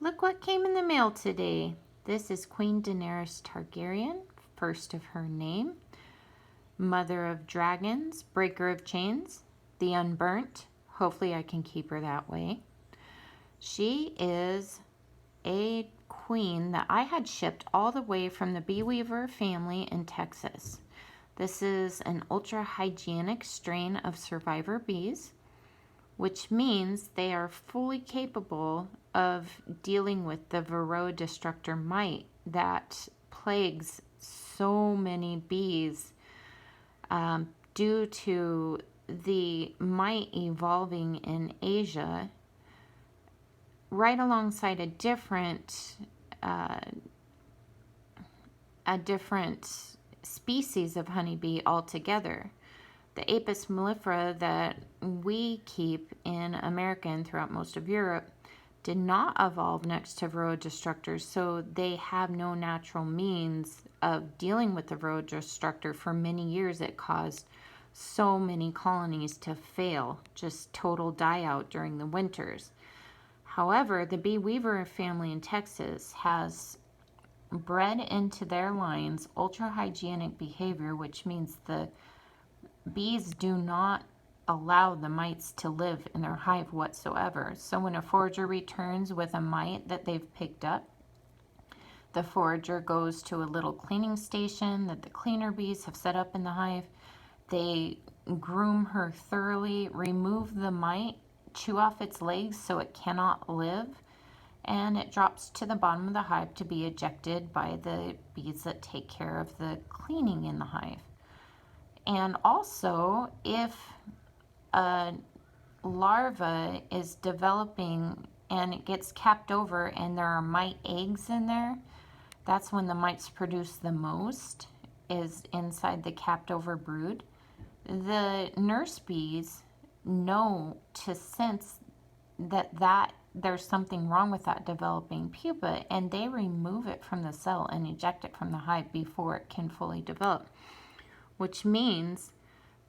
Look what came in the mail today. This is Queen Daenerys Targaryen, first of her name, mother of dragons, breaker of chains, the unburnt. Hopefully I can keep her that way. She is a queen that I had shipped all the way from the Bee Weaver family in Texas. This is an ultra-hygienic strain of survivor bees, which means they are fully capable of dealing with the Varroa destructor mite that plagues so many bees due to the mite evolving in Asia right alongside a different species of honeybee altogether. The Apis mellifera that we keep in America and throughout most of Europe did not evolve next to Varroa destructors, so they have no natural means of dealing with the Varroa destructor. For many years, it caused so many colonies to fail, just total die out during the winters. However, the Bee Weaver family in Texas has bred into their lines ultra-hygienic behavior, which means the bees do not allow the mites to live in their hive whatsoever. So when a forager returns with a mite that they've picked up, the forager goes to a little cleaning station that the cleaner bees have set up in the hive. They groom her thoroughly, remove the mite, chew off its legs so it cannot live, and it drops to the bottom of the hive to be ejected by the bees that take care of the cleaning in the hive. And also, if a larva is developing and it gets capped over and there are mite eggs in there, that's when the mites produce the most, is inside the capped over brood. The nurse bees know to sense that there's something wrong with that developing pupa, and they remove it from the cell and eject it from the hive before it can fully develop, which means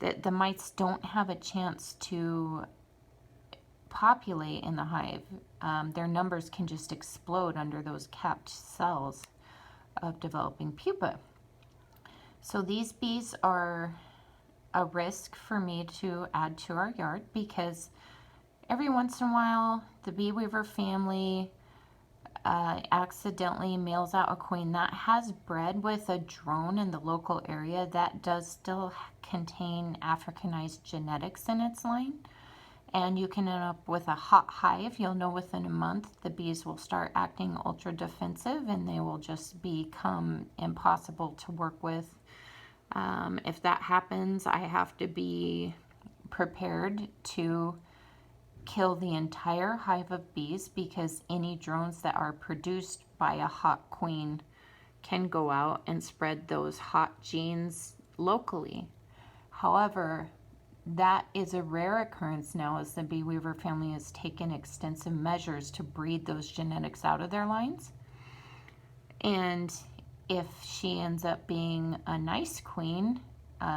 that the mites don't have a chance to populate in the hive. Their numbers can just explode under those capped cells of developing pupa. So these bees are a risk for me to add to our yard, because every once in a while the Bee Weaver family accidentally mails out a queen that has bred with a drone in the local area that does still contain Africanized genetics in its line, and you can end up with a hot hive. You'll know within a month the bees will start acting ultra defensive and they will just become impossible to work with. If that happens, I have to be prepared to kill the entire hive of bees, because any drones that are produced by a hot queen can go out and spread those hot genes locally. However, that is a rare occurrence now, as the Bee Weaver family has taken extensive measures to breed those genetics out of their lines. And if she ends up being a nice queen,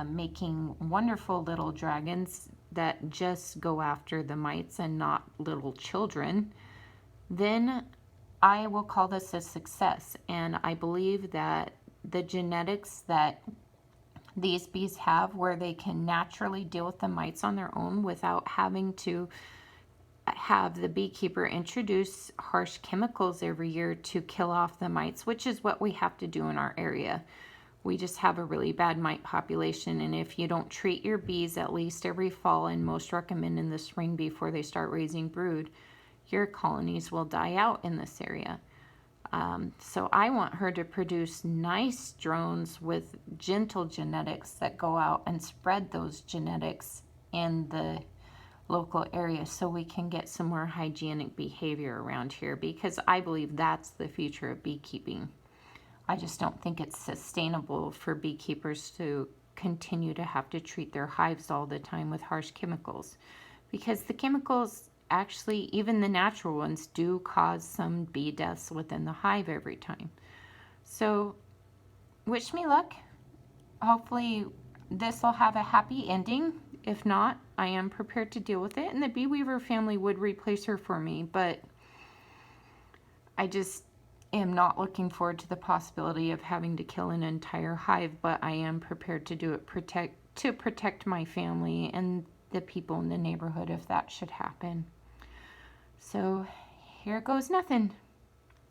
making wonderful little dragons that just go after the mites and not little children, then I will call this a success. And I believe that the genetics that these bees have, where they can naturally deal with the mites on their own without having to have the beekeeper introduce harsh chemicals every year to kill off the mites, which is what we have to do in our area. We just have a really bad mite population, and if you don't treat your bees at least every fall, and most recommend in the spring before they start raising brood, your colonies will die out in this area. So I want her to produce nice drones with gentle genetics that go out and spread those genetics in the local area, so we can get some more hygienic behavior around here, because I believe that's the future of beekeeping. I just don't think it's sustainable for beekeepers to continue to have to treat their hives all the time with harsh chemicals, because the chemicals, actually, even the natural ones, do cause some bee deaths within the hive every time. So wish me luck. Hopefully this will have a happy ending. If not, I am prepared to deal with it, and the Bee Weaver family would replace her for me, but I just am not looking forward to the possibility of having to kill an entire hive, but I am prepared to do it to protect my family and the people in the neighborhood if that should happen. So here goes nothing.